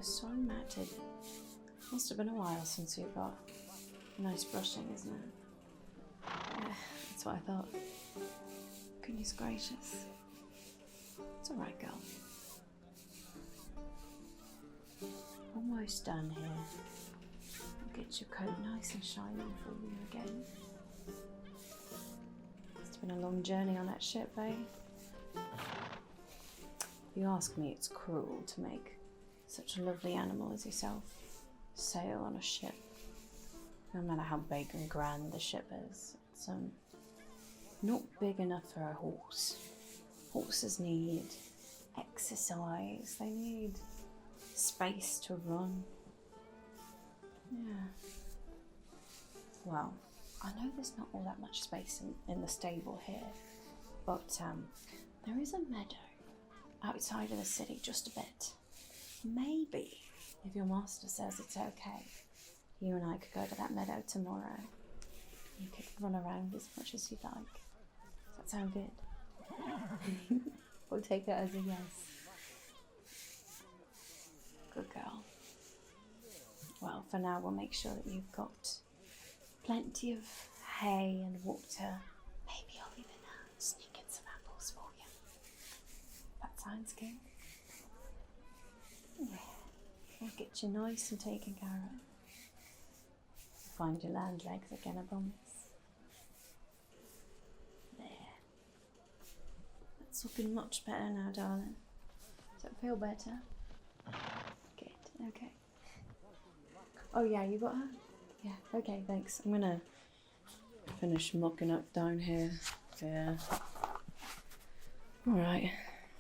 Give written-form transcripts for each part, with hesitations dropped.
so matted. Must have been a while since you got nice brushing, isn't it? Yeah, that's what I thought. Goodness gracious. It's alright, girl. Almost done here. I'll get your coat nice and shiny for you again. It's been a long journey on that ship, eh? If you ask me, it's cruel to make such a lovely animal as yourself sail on a ship. No matter how big and grand the ship is, it's not big enough for a horse. Horses need exercise, they need space to run. Yeah. Well, I know there's not all that much space in the stable here, but there is a meadow outside of the city just a bit. Maybe, if your master says it's okay, you and I could go to that meadow tomorrow. You could run around as much as you'd like. Does that sound good? We'll take it as a yes. Good girl. Well, for now we'll make sure that you've got plenty of hay and water. Maybe I'll even sneak in some apples for you. That sounds good. Yeah, we'll get you nice and taken care of. Find your land legs again, I promise. There. That's looking much better now, darling. Does it feel better? Good, okay. Oh yeah, you got her? Yeah, okay, thanks. I'm gonna finish mocking up down here. Yeah. Alright.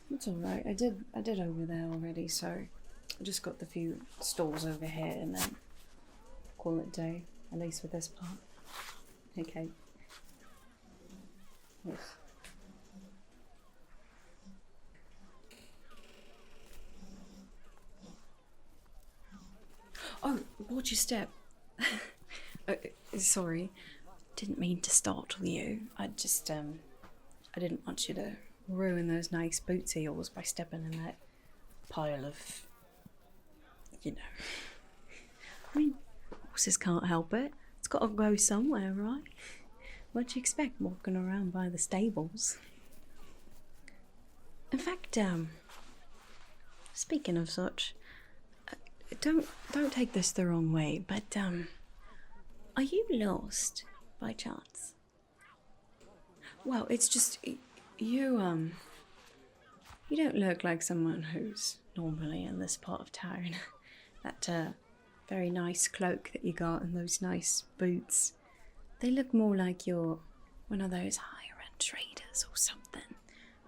It's alright. I did over there already, so I just got the few stalls over here and then call it a day, at least with this part. Okay. Yes. Oh, watch your step. Sorry, didn't mean to startle you. I just, I didn't want you to ruin those nice boots of yours by stepping in that pile of, you know. I mean, horses can't help it. It's got to go somewhere, right? What do you expect walking around by the stables? In fact, speaking of such, don't take this the wrong way, but are you lost by chance? Well, it's just you don't look like someone who's normally in this part of town. That very nice cloak that you got and those nice boots, they look more like you're one of those higher end traders or something.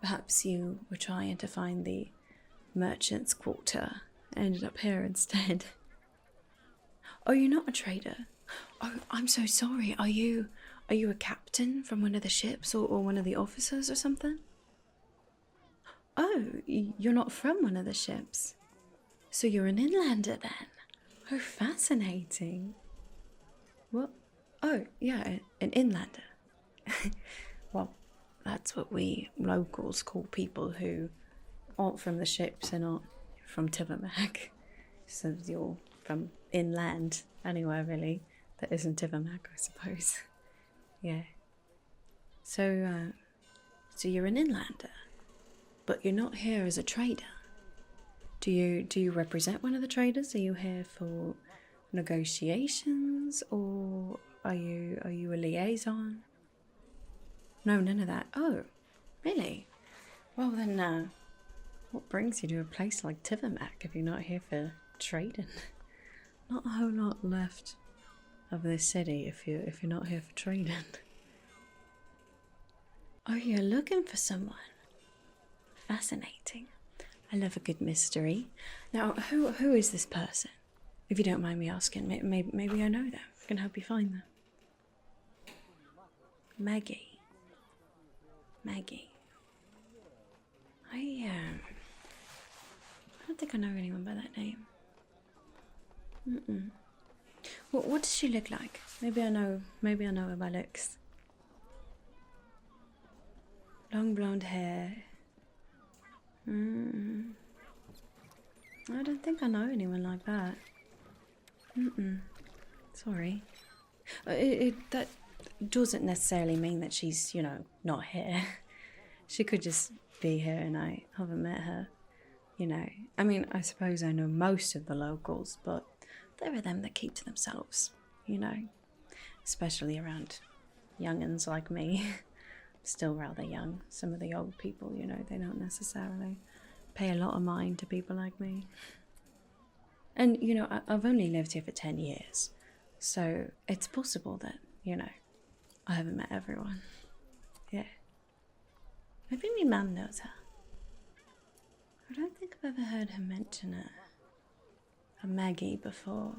Perhaps you were trying to find the merchant's quarter, ended up here instead. Oh, you're not a trader? Oh, I'm so sorry. Are you a captain from one of the ships or one of the officers or something? Oh, you're not from one of the ships. So you're an inlander then? Oh, fascinating. What? Oh, yeah, an inlander. Well, that's what we locals call people who aren't from the ships and aren't from Tivermack. So you're from inland, anywhere really that isn't Tivermack, I suppose. Yeah. So you're an inlander, but you're not here as a trader. Do you represent one of the traders? Are you here for negotiations, or are you a liaison? No, none of that. Oh, really? Well then, what brings you to a place like Tivermack if you're not here for trading? Not a whole lot left of this city if you're not here for trading. Oh, you're looking for someone. Fascinating. I love a good mystery. Now, who is this person? If you don't mind me asking, maybe I know them. I can help you find them. Maggie. I don't think I know anyone by that name. What does she look like? Maybe I know her by looks. Long blonde hair. I don't think I know anyone like that. Sorry. That doesn't necessarily mean that she's, you know, not here. She could just be here and I haven't met her, you know. I mean, I suppose I know most of the locals, but there are them that keep to themselves, you know. Especially around young'uns like me. Still rather young. Some of the old people, you know, they don't necessarily pay a lot of mind to people like me. And, you know, I've only lived here for 10 years, so it's possible that, you know, I haven't met everyone. Yeah. Maybe my mum knows her. I don't think I've ever heard her mention a Maggie before.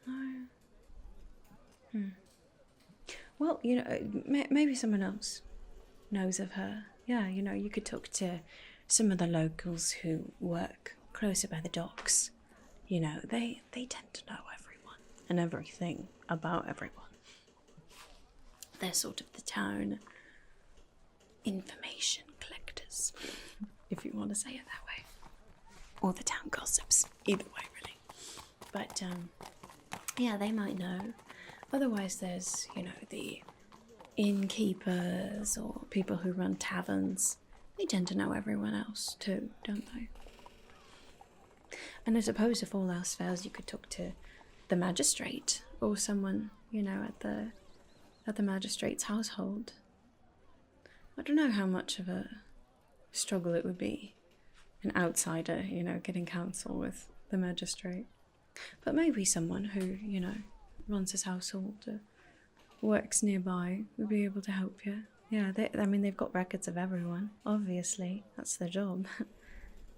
No. Well, you know, maybe someone else knows of her. Yeah, you know, you could talk to some of the locals who work closer by the docks. You know, they tend to know everyone and everything about everyone. They're sort of the town information collectors, if you want to say it that way. Or the town gossips, either way, really. But, yeah, they might know. Otherwise, there's, you know, the innkeepers or people who run taverns. They tend to know everyone else too, don't they? And I suppose if all else fails, you could talk to the magistrate or someone, you know, at the magistrate's household. I don't know how much of a struggle it would be, an outsider, you know, getting counsel with the magistrate. But maybe someone who, you know, runs his household or works nearby would be able to help you. Yeah, I mean, they've got records of everyone, obviously. That's their job.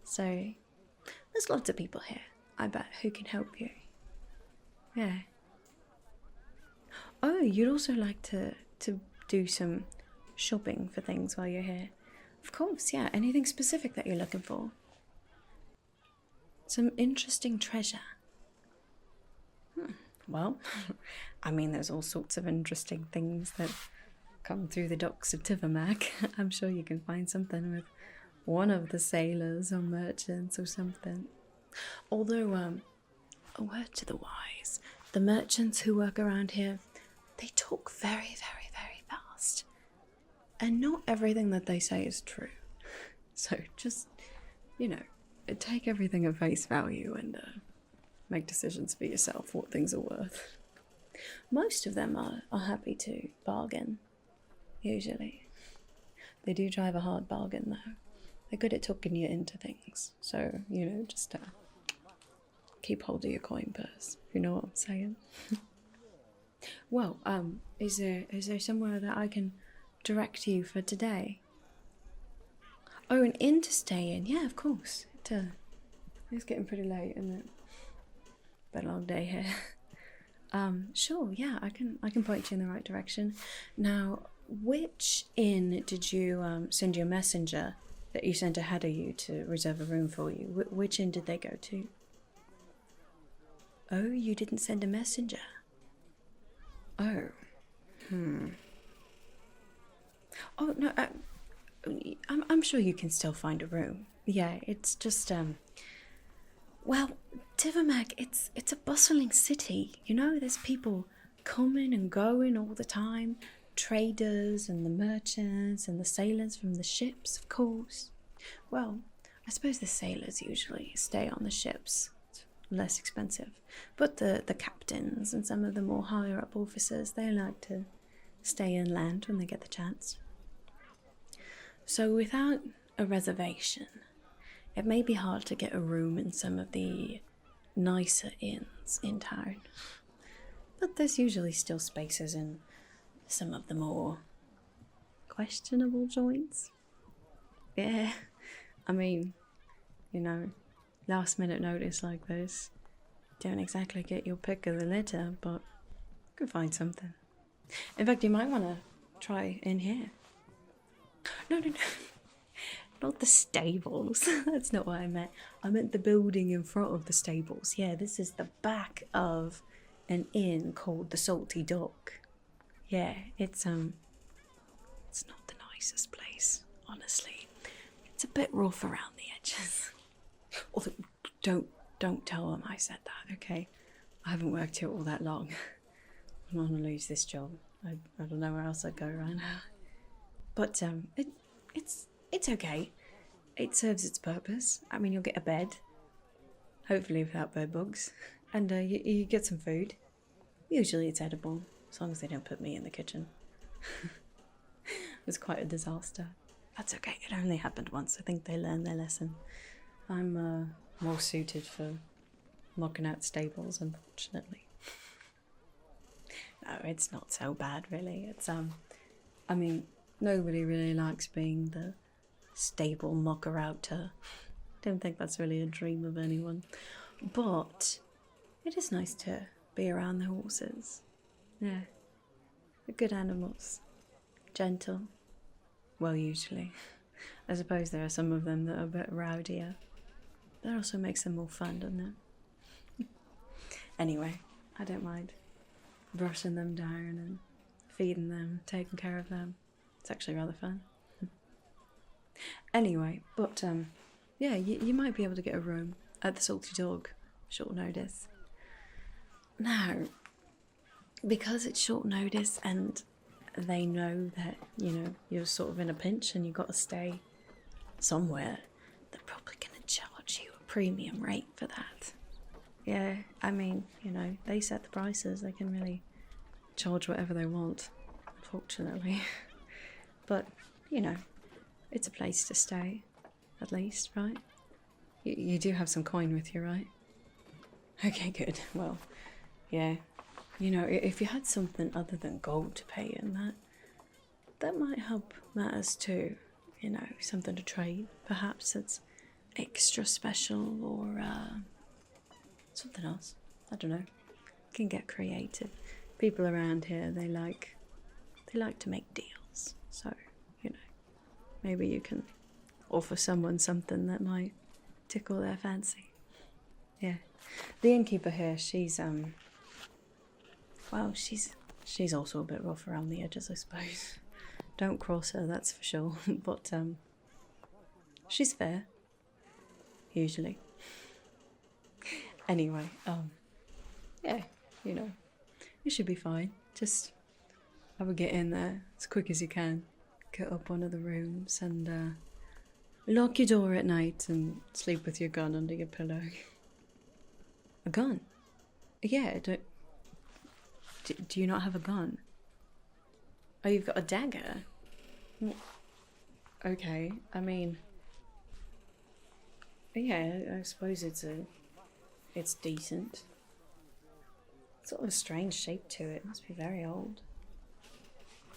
So, there's lots of people here, I bet, who can help you. Yeah. Oh, you'd also like to do some shopping for things while you're here. Of course, yeah. Anything specific that you're looking for? Some interesting treasure. Well, I mean, there's all sorts of interesting things that come through the docks of Tivermack. I'm sure you can find something with one of the sailors or merchants or something. Although, a word to the wise, the merchants who work around here, they talk very, very, very fast. And not everything that they say is true. So just, you know, take everything at face value and make decisions for yourself what things are worth. Most of them are happy to bargain, usually. They do drive a hard bargain, though. They're good at talking you into things. So, you know, just keep hold of your coin purse, if you know what I'm saying. Well, is there somewhere that I can direct you for today? Oh, an inn to stay in? Yeah, of course. It's getting pretty late, isn't it? Been a long day here. Sure, yeah, I can point you in the right direction. Now, which inn did you send your messenger that you sent ahead of you to reserve a room for you? Which inn did they go to? Oh, you didn't send a messenger? Oh. Oh, no, I'm sure you can still find a room. Yeah, it's just, well, Tivermack, it's a bustling city, you know? There's people coming and going all the time. Traders and the merchants and the sailors from the ships, of course. Well, I suppose the sailors usually stay on the ships. It's less expensive. But the captains and some of the more higher up officers, they like to stay inland when they get the chance. So without a reservation, it may be hard to get a room in some of the nicer inns in town. But there's usually still spaces in some of the more questionable joints. Yeah, I mean, you know, last minute notice like this, don't exactly get your pick of the litter, but you can find something. In fact, you might want to try in here. No. Not the stables. That's not what I meant. I meant the building in front of the stables. Yeah, this is the back of an inn called the Salty Dock. Yeah, it's not the nicest place, honestly. It's a bit rough around the edges. Although, don't tell them I said that, okay? I haven't worked here all that long. I'm not gonna lose this job. I don't know where else I'd go right now. But it's okay. It serves its purpose. I mean, you'll get a bed, hopefully without bed bugs, and you get some food. Usually it's edible, as long as they don't put me in the kitchen. It was quite a disaster. That's okay. It only happened once. I think they learned their lesson. I'm more suited for knocking out stables, unfortunately. No, it's not so bad, really. It's I mean, nobody really likes being the stable knocker-outer. Don't think that's really a dream of anyone. But it is nice to be around the horses. Yeah, they're good animals. Gentle. Well, usually. I suppose there are some of them that are a bit rowdier. That also makes them more fun, doesn't it? Anyway, I don't mind brushing them down and feeding them, taking care of them. It's actually rather fun. Anyway, but yeah, you might be able to get a room at the Salty Dog, short notice. Now, because it's short notice and they know that, you know, you're sort of in a pinch and you've got to stay somewhere, they're probably going to charge you a premium rate for that. Yeah, I mean, you know, they set the prices. They can really charge whatever they want, unfortunately. But, you know, it's a place to stay, at least, right? You do have some coin with you, right? Okay, good. Well, yeah. You know, if you had something other than gold to pay in, that might help matters too. You know, something to trade, perhaps that's extra special, or something else. I don't know. Can get creative. People around here, they like to make deals. So, you know, maybe you can offer someone something that might tickle their fancy. Yeah. The innkeeper here, she's well, she's also a bit rough around the edges, I suppose. Don't cross her, that's for sure. But she's fair. Usually. Anyway, yeah, you know, you should be fine. Just have a get in there as quick as you can. Get up one of the rooms and lock your door at night and sleep with your gun under your pillow. A gun? Yeah, do you not have a gun? Oh, you've got a dagger? Okay, I mean, yeah, I suppose it's decent. Sort of a strange shape to it. Must be very old.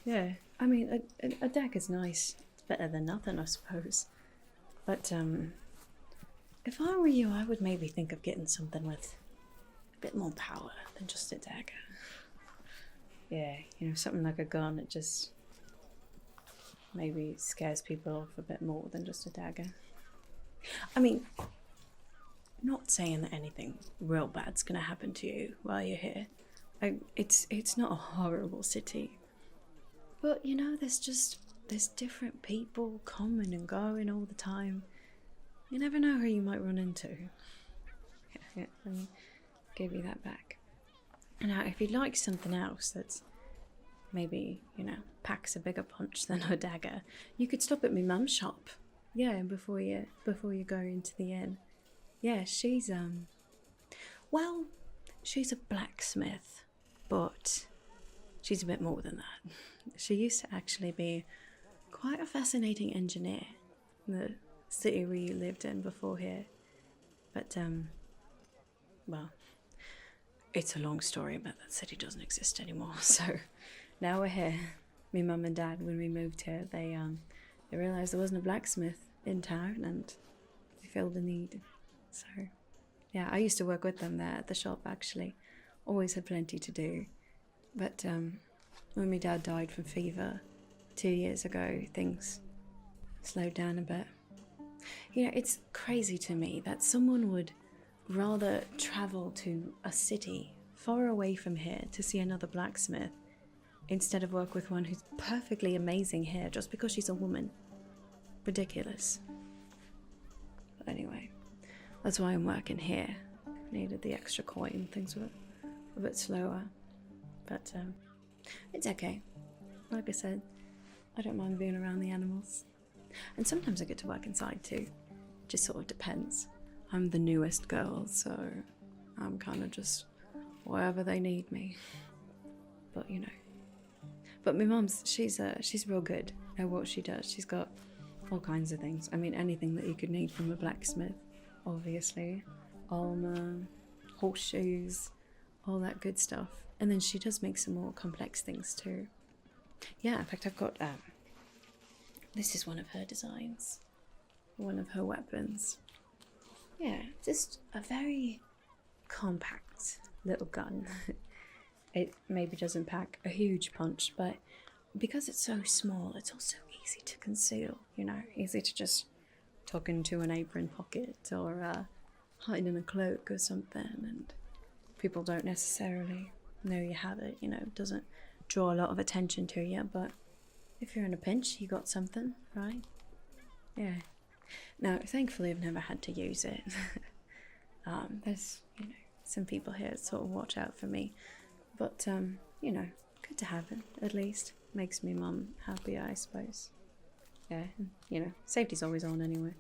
Yeah, I mean, a dagger's nice. It's better than nothing, I suppose. But if I were you, I would maybe think of getting something with a bit more power than just a dagger. Yeah, you know, something like a gun, it just maybe scares people off a bit more than just a dagger. I mean, not saying that anything real bad's gonna happen to you while you're here. It's not a horrible city. But, you know, there's different people coming and going all the time. You never know who you might run into. Yeah, let me give you that back. Now, if you'd like something else that's maybe, you know, packs a bigger punch than a dagger, you could stop at my mum's shop. Yeah, before you go into the inn. Yeah, she's well, she's a blacksmith, but she's a bit more than that. She used to actually be quite a fascinating engineer in the city we lived in before here. But well, it's a long story, but that city doesn't exist anymore. So now we're here. My mum and dad, when we moved here, they realised there wasn't a blacksmith in town, and they filled the need. So yeah, I used to work with them there at the shop, actually. Always had plenty to do. But when my dad died from fever 2 years ago, things slowed down a bit. You know, it's crazy to me that someone would rather travel to a city far away from here to see another blacksmith instead of work with one who's perfectly amazing here just because she's a woman. Ridiculous. But anyway, That's why I'm working here. Needed the extra coin. Things were a bit slower. But it's okay. Like I said, I don't mind being around the animals. And sometimes I get to work inside too. Just sort of depends. I'm the newest girl, so I'm kind of just wherever they need me. But you know. But my mum's, she's real good at what she does. She's got all kinds of things. I mean, anything that you could need from a blacksmith, obviously. Armor, horseshoes, all that good stuff. And then she does make some more complex things too. Yeah, in fact, I've got, this is one of her designs. One of her weapons. Yeah, just a very compact little gun. It maybe doesn't pack a huge punch, but because it's so small, it's also easy to conceal, you know, easy to just tuck into an apron pocket or hide in a cloak or something, and people don't necessarily know you have it, you know, it doesn't draw a lot of attention to you, but if you're in a pinch, you got something, right? Yeah. Now, thankfully, I've never had to use it. There's, you know, some people here that sort of watch out for me. But, you know, good to have it, at least. Makes me mum happier, I suppose. Yeah, and, you know, safety's always on anyway.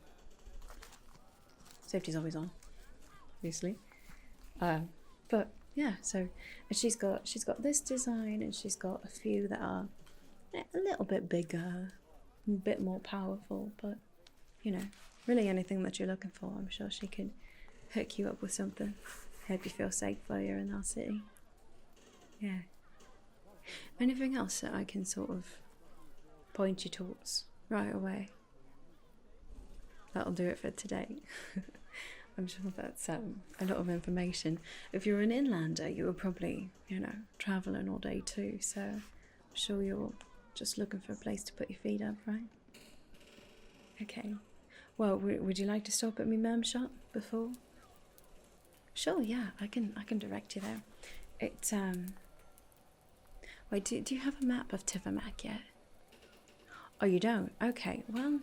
Safety's always on, obviously. But, yeah, so and she's got this design, and she's got a few that are a little bit bigger, a bit more powerful, but, you know, really anything that you're looking for, I'm sure she could hook you up with something. Help you feel safe while you're in our city. Yeah. Anything else that I can sort of point you towards right away? That'll do it for today. I'm sure that's a lot of information. If you're an inlander, you were probably, you know, travelling all day too, so I'm sure you're just looking for a place to put your feet up, right? Okay. Well, would you like to stop at my mum's shop before? Sure, yeah, I can direct you there. It's Wait, do you have a map of Tivermack yet? Oh, you don't? Okay, well, you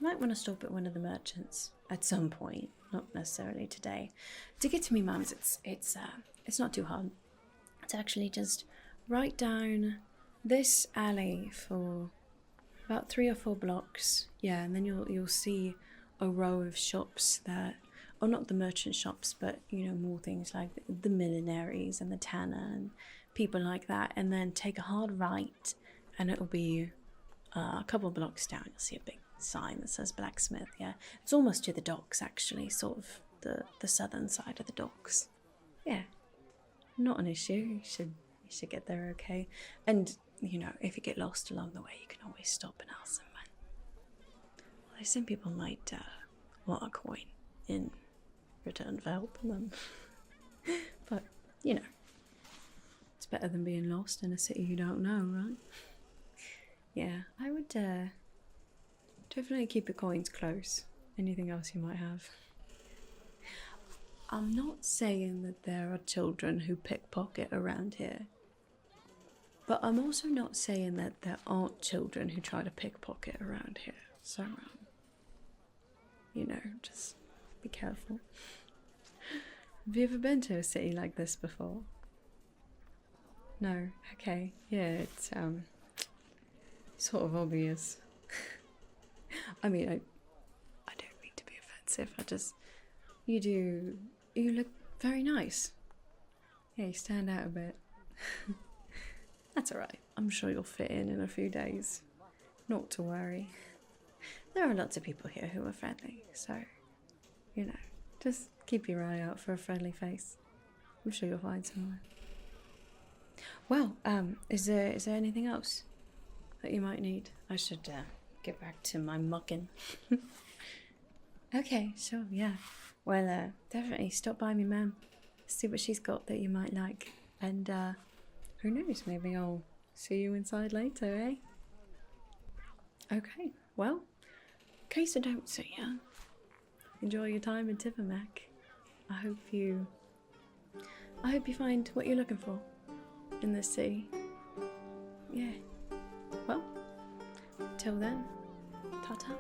might want to stop at one of the merchants at some point, not necessarily today. To get to me mum's, it's not too hard. It's actually just right down this alley for about 3 or 4 blocks. Yeah, and then you'll see a row of shops that, or not the merchant shops, but you know, more things like the millineries and the tanner and people like that, and then take a hard right and it'll be a couple of blocks down. You'll see a big sign that says blacksmith. Yeah, it's almost to the docks actually, sort of the southern side of the docks. Yeah, not an issue. You should get there okay. And you know, if you get lost along the way, you can always stop and ask someone. Well, some people might want a coin in return for helping them. But you know, it's better than being lost in a city you don't know, right? Yeah, I would definitely keep your coins close. Anything else you might have. I'm not saying that there are children who pickpocket around here, but I'm also not saying that there aren't children who try to pickpocket around here. So, you know, just be careful. Have you ever been to a city like this before? No? Okay. Yeah, it's sort of obvious. I mean, I don't mean to be offensive. You look very nice. Yeah, you stand out a bit. That's alright. I'm sure you'll fit in a few days. Not to worry. There are lots of people here who are friendly, so, you know, just keep your eye out for a friendly face. I'm sure you'll find someone. Well, is there anything else that you might need? I should get back to my mucking. Okay, sure, yeah. Well, definitely stop by me, ma'am. See what she's got that you might like. And, who knows, maybe I'll see you inside later, eh? Okay, well, in case I don't see you, enjoy your time in Tivermack. I hope you find what you're looking for in this city. Yeah. Well, till then, ta-ta.